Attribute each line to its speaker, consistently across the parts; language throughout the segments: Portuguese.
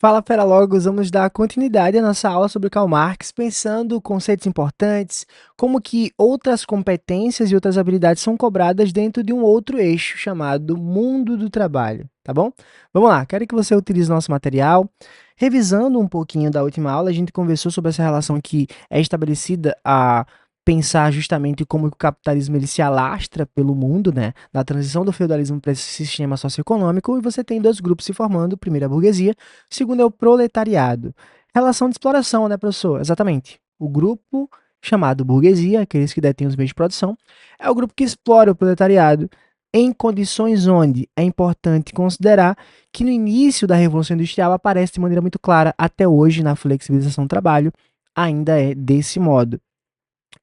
Speaker 1: Fala, Logos, vamos dar continuidade à nossa aula sobre Karl Marx, pensando conceitos importantes, como que outras competências e outras habilidades são cobradas dentro de um outro eixo chamado mundo do trabalho, tá bom? Vamos lá, quero que você utilize nosso material. Revisando um pouquinho da última aula, a gente conversou sobre essa relação que é estabelecida a pensar justamente como que o capitalismo ele se alastra pelo mundo, né, na transição do feudalismo para esse sistema socioeconômico, e você tem dois grupos se formando, primeiro a burguesia, segundo é o proletariado. Relação de exploração, né, professor? Exatamente. O grupo chamado burguesia, aqueles que detêm os meios de produção, é o grupo que explora o proletariado em condições onde é importante considerar que no início da Revolução Industrial aparece de maneira muito clara, até hoje na flexibilização do trabalho, ainda é desse modo.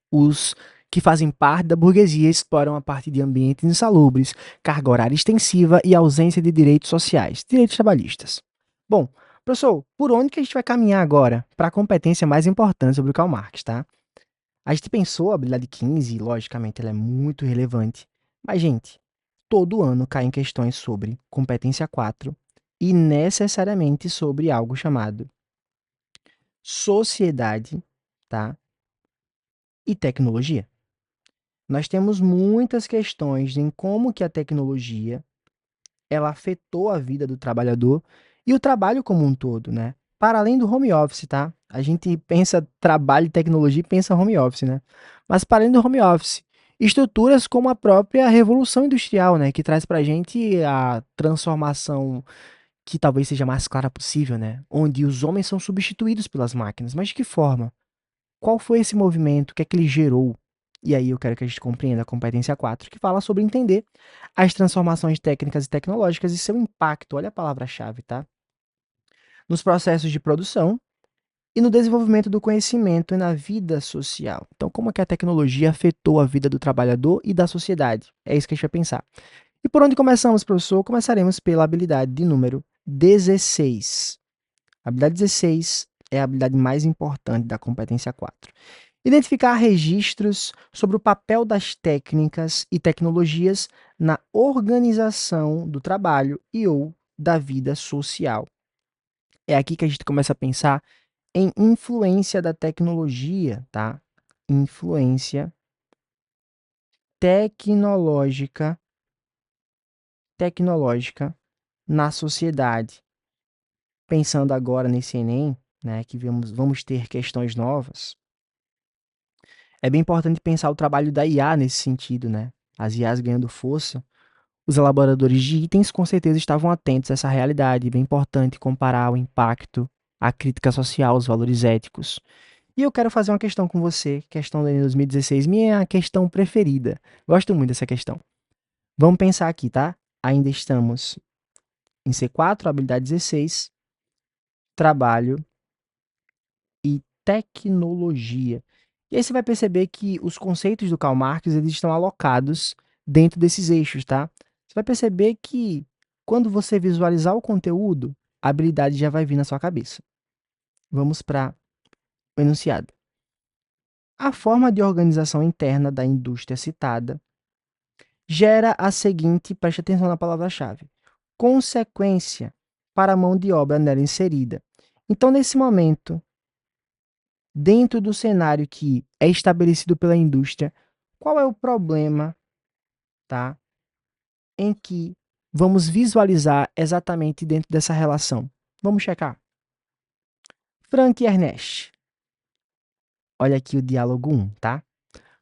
Speaker 1: Os que fazem parte da burguesia exploram a partir de ambientes insalubres, carga horária extensiva e ausência de direitos sociais, direitos trabalhistas. Bom, professor, por onde que a gente vai caminhar agora para a competência mais importante sobre o Karl Marx, tá? A gente pensou a habilidade 15, e logicamente ela é muito relevante, mas, gente, todo ano caem questões sobre competência 4 e necessariamente sobre algo chamado sociedade, tá? E tecnologia. Nós temos muitas questões em como que a tecnologia ela afetou a vida do trabalhador e o trabalho como um todo, né? Para além do home office, tá? A gente pensa trabalho e tecnologia e pensa home office, né? Mas para além do home office, estruturas como a própria Revolução Industrial, né? Que traz para a gente a transformação que talvez seja mais clara possível, né? Onde os homens são substituídos pelas máquinas. Mas de que forma? Qual foi esse movimento? O que é que ele gerou? E aí eu quero que a gente compreenda a competência 4, que fala sobre entender as transformações técnicas e tecnológicas e seu impacto, olha a palavra-chave, tá? Nos processos de produção e no desenvolvimento do conhecimento e na vida social. Então, como é que a tecnologia afetou a vida do trabalhador e da sociedade? É isso que a gente vai pensar. E por onde começamos, professor? Começaremos pela habilidade de número 16. A habilidade 16 é a habilidade mais importante da competência 4. Identificar registros sobre o papel das técnicas e tecnologias na organização do trabalho e ou da vida social. É aqui que a gente começa a pensar em influência da tecnologia, tá? Influência tecnológica, tecnológica na sociedade. Pensando agora nesse Enem, né, que vamos ter questões novas, é bem importante pensar o trabalho da IA nesse sentido, né? As IAs ganhando força. Os elaboradores de itens com certeza estavam atentos a essa realidade. É bem importante comparar o impacto, a crítica social, os valores éticos. E eu quero fazer uma questão com você, questão do Enem 2016, minha questão preferida. Gosto muito dessa questão. Vamos pensar aqui, tá? Ainda estamos em C4, habilidade 16, trabalho e tecnologia. E aí você vai perceber que os conceitos do Karl Marx eles estão alocados dentro desses eixos, tá? Você vai perceber que quando você visualizar o conteúdo, a habilidade já vai vir na sua cabeça. Vamos para o enunciado. A forma de organização interna da indústria citada gera a seguinte, preste atenção na palavra-chave, consequência para a mão de obra nela inserida. Então, nesse momento, dentro do cenário que é estabelecido pela indústria, qual é o problema, tá? Em que vamos visualizar exatamente dentro dessa relação. Vamos checar. Frank e Ernest. Olha aqui o diálogo 1, tá?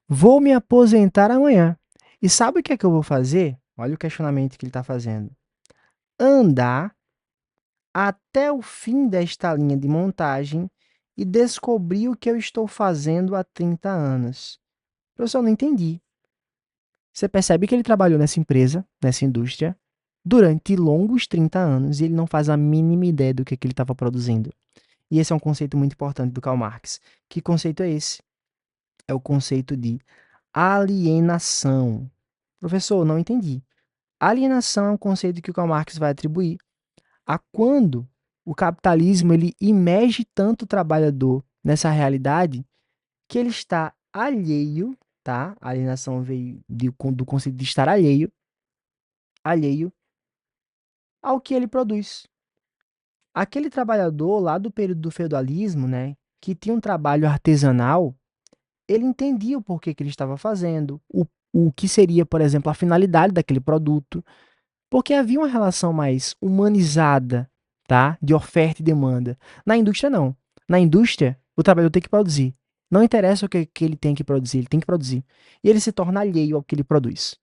Speaker 1: Vou me aposentar amanhã. E sabe o que é que eu vou fazer? Olha o questionamento que ele está fazendo. Andar até o fim desta linha de montagem e descobrir o que eu estou fazendo há 30 anos. Professor, eu não entendi. Você percebe que ele trabalhou nessa empresa, nessa indústria, durante longos 30 anos e ele não faz a mínima ideia do que ele estava produzindo. E esse é um conceito muito importante do Karl Marx. Que conceito é esse? É o conceito de alienação. Professor, não entendi. Alienação é um conceito que o Karl Marx vai atribuir a quando o capitalismo ele imerge tanto o trabalhador nessa realidade que ele está alheio, tá? A alienação veio do conceito de estar alheio ao que ele produz. Aquele trabalhador lá do período do feudalismo, né, que tinha um trabalho artesanal, ele entendia o porquê que ele estava fazendo, o que seria, por exemplo, a finalidade daquele produto, porque havia uma relação mais humanizada, tá, de oferta e demanda. Na indústria, não. Na indústria, o trabalhador tem que produzir. Não interessa o que ele tem que produzir, ele tem que produzir. E ele se torna alheio ao que ele produz.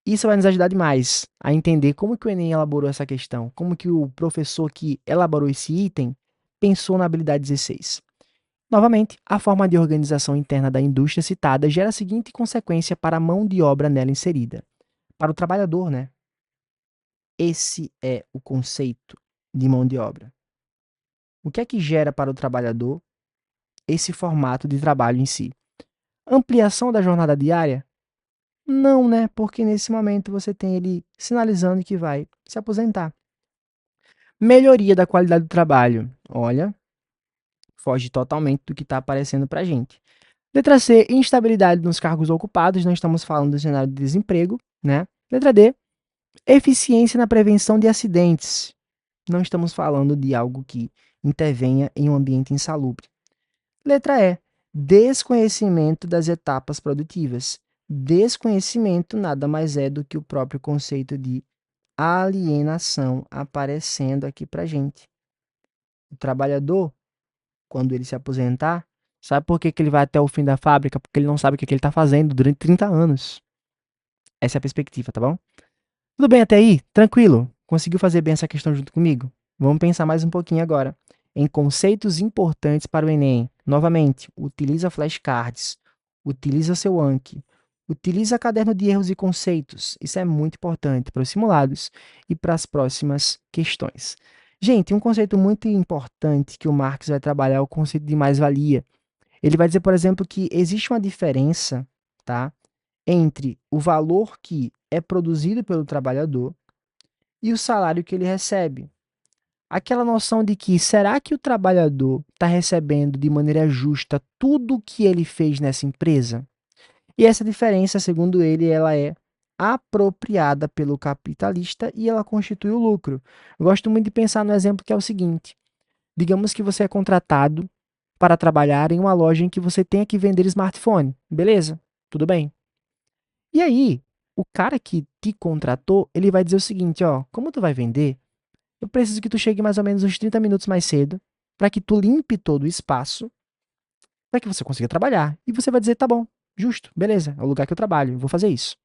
Speaker 1: Isso vai nos ajudar demais a entender como que o Enem elaborou essa questão, como que o professor que elaborou esse item pensou na habilidade 16. Novamente, a forma de organização interna da indústria citada gera a seguinte consequência para a mão de obra nela inserida. Para o trabalhador, né? Esse é o conceito de mão de obra. O que é que gera para o trabalhador esse formato de trabalho em si? Ampliação da jornada diária? Não, né? Porque nesse momento você tem ele sinalizando que vai se aposentar. Melhoria da qualidade do trabalho. Olha, foge totalmente do que está aparecendo para a gente. Letra C, instabilidade nos cargos ocupados. Não estamos falando do cenário de desemprego, né? Letra D, eficiência na prevenção de acidentes. Não estamos falando de algo que intervenha em um ambiente insalubre. Letra E, desconhecimento das etapas produtivas. Desconhecimento nada mais é do que o próprio conceito de alienação aparecendo aqui para gente. O trabalhador, quando ele se aposentar, sabe por que ele vai até o fim da fábrica? Porque ele não sabe o que ele está fazendo durante 30 anos. Essa é a perspectiva, tá bom? Tudo bem até aí? Tranquilo? Conseguiu fazer bem essa questão junto comigo? Vamos pensar mais um pouquinho agora em conceitos importantes para o Enem. Novamente, utiliza flashcards, utiliza seu Anki, utiliza caderno de erros e conceitos. Isso é muito importante para os simulados e para as próximas questões. Gente, um conceito muito importante que o Marx vai trabalhar é o conceito de mais-valia. Ele vai dizer, por exemplo, que existe uma diferença, tá, entre o valor que é produzido pelo trabalhador e o salário que ele recebe. Aquela noção de que será que o trabalhador está recebendo de maneira justa tudo o que ele fez nessa empresa? E essa diferença, segundo ele, ela é apropriada pelo capitalista e ela constitui o lucro. Eu gosto muito de pensar no exemplo que é o seguinte: digamos que você é contratado para trabalhar em uma loja em que você tenha que vender smartphone, beleza? Tudo bem. E aí, o cara que te contratou, ele vai dizer o seguinte, ó, como tu vai vender, eu preciso que tu chegue mais ou menos uns 30 minutos mais cedo, para que tu limpe todo o espaço, para que você consiga trabalhar. E você vai dizer, tá bom, justo, beleza, é o lugar que eu trabalho, eu vou fazer isso.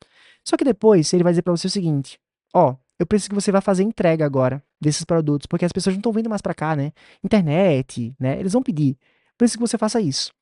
Speaker 1: Só que depois ele vai dizer para você o seguinte, ó, eu preciso que você vá fazer entrega agora desses produtos, porque as pessoas não estão vindo mais para cá, né? Internet, né? Eles vão pedir. Eu preciso que você faça isso.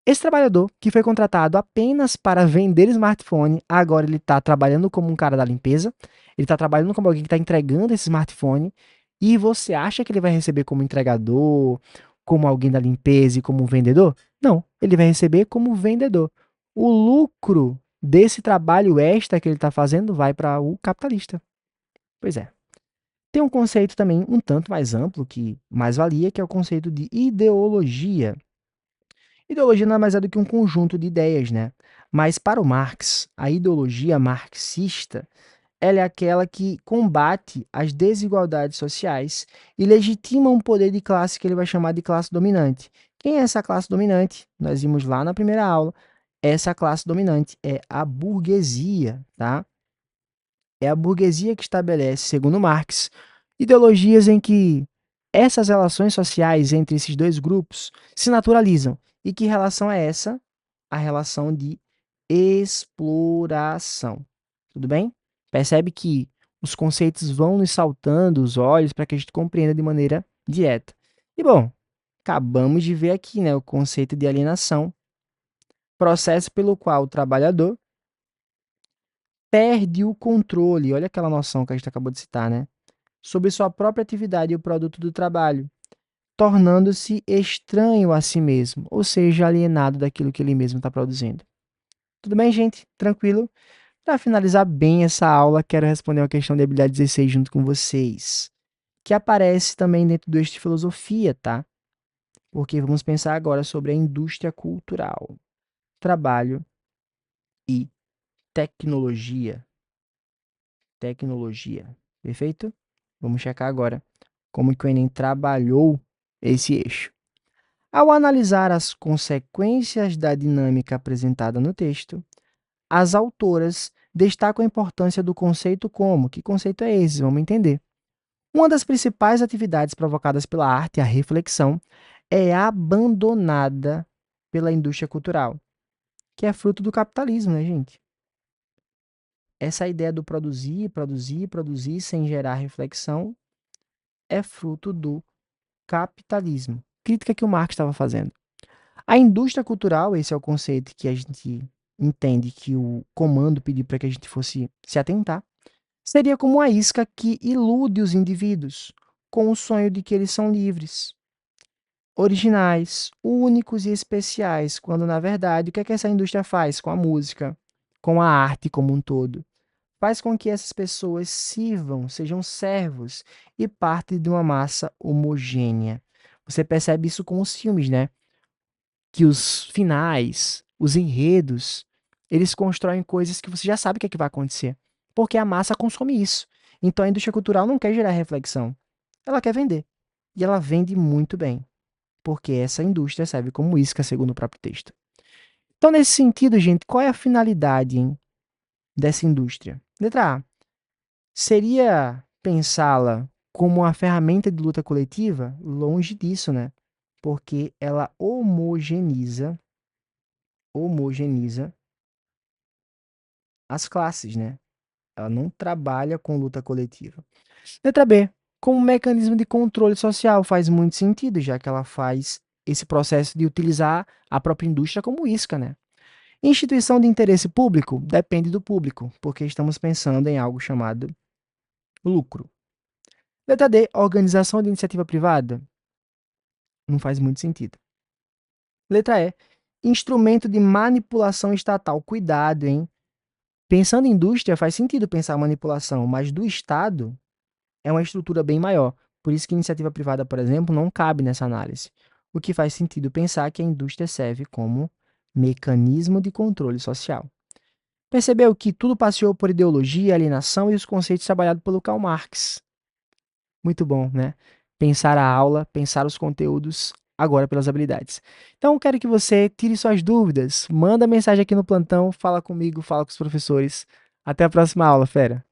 Speaker 1: Esse trabalhador, que foi contratado apenas para vender smartphone, agora ele está trabalhando como um cara da limpeza, ele está trabalhando como alguém que está entregando esse smartphone, e você acha que ele vai receber como entregador, como alguém da limpeza e como um vendedor? Não, ele vai receber como vendedor. O lucro desse trabalho extra que ele está fazendo vai para o capitalista. Pois é. Tem um conceito também um tanto mais amplo, que mais valia, que é o conceito de ideologia. Ideologia nada mais é do que um conjunto de ideias, né? Mas para o Marx, a ideologia marxista, ela é aquela que combate as desigualdades sociais e legitima um poder de classe que ele vai chamar de classe dominante. Quem é essa classe dominante? Nós vimos lá na primeira aula. Essa classe dominante é a burguesia, tá? É a burguesia que estabelece, segundo Marx, ideologias em que essas relações sociais entre esses dois grupos se naturalizam. E que relação é essa? A relação de exploração. Tudo bem? Percebe que os conceitos vão nos saltando os olhos para que a gente compreenda de maneira direta. E bom, acabamos de ver aqui, né, o conceito de alienação, processo pelo qual o trabalhador perde o controle. Olha aquela noção que a gente acabou de citar, né? Sobre sua própria atividade e o produto do trabalho, tornando-se estranho a si mesmo, ou seja, alienado daquilo que ele mesmo está produzindo. Tudo bem, gente? Tranquilo? Para finalizar bem essa aula, quero responder uma questão de habilidade 16 junto com vocês, que aparece também dentro do eixo de filosofia, tá? Porque vamos pensar agora sobre a indústria cultural, trabalho e tecnologia. Tecnologia. Perfeito? Vamos checar agora como que o Enem trabalhou esse eixo. Ao analisar as consequências da dinâmica apresentada no texto, as autoras destacam a importância do conceito como. Que conceito é esse? Vamos entender. Uma das principais atividades provocadas pela arte, a reflexão, é abandonada pela indústria cultural, que é fruto do capitalismo, né, gente? Essa ideia do produzir, produzir, produzir sem gerar reflexão é fruto do capitalismo. Crítica que o Marx estava fazendo. A indústria cultural, esse é o conceito que a gente entende que o comando pediu para que a gente fosse se atentar, seria como uma isca que ilude os indivíduos com o sonho de que eles são livres, originais, únicos e especiais, quando na verdade o que é que essa indústria faz com a música, com a arte como um todo? Faz com que essas pessoas sirvam, sejam servos e parte de uma massa homogênea. Você percebe isso com os filmes, né? Que os finais, os enredos, eles constroem coisas que você já sabe o que é que vai acontecer, porque a massa consome isso. Então a indústria cultural não quer gerar reflexão, ela quer vender. E ela vende muito bem, porque essa indústria serve como isca, segundo o próprio texto. Então, nesse sentido, gente, qual é a finalidade, hein, dessa indústria? Letra A. Seria pensá-la como uma ferramenta de luta coletiva? Longe disso, né? Porque ela homogeneiza as classes, né? Ela não trabalha com luta coletiva. Letra B. Como mecanismo de controle social, faz muito sentido, já que ela faz esse processo de utilizar a própria indústria como isca, né? Instituição de interesse público depende do público, porque estamos pensando em algo chamado lucro. Letra D. Organização de iniciativa privada não faz muito sentido. Letra E. Instrumento de manipulação estatal. Cuidado, hein? Pensando em indústria, faz sentido pensar manipulação, mas do Estado é uma estrutura bem maior. Por isso que iniciativa privada, por exemplo, não cabe nessa análise. O que faz sentido pensar que a indústria serve como mecanismo de controle social. Percebeu que tudo passeou por ideologia, alienação e os conceitos trabalhados pelo Karl Marx. Muito bom, né? Pensar a aula, pensar os conteúdos, agora pelas habilidades. Então, quero que você tire suas dúvidas, manda mensagem aqui no plantão, fala comigo, fala com os professores. Até a próxima aula, fera!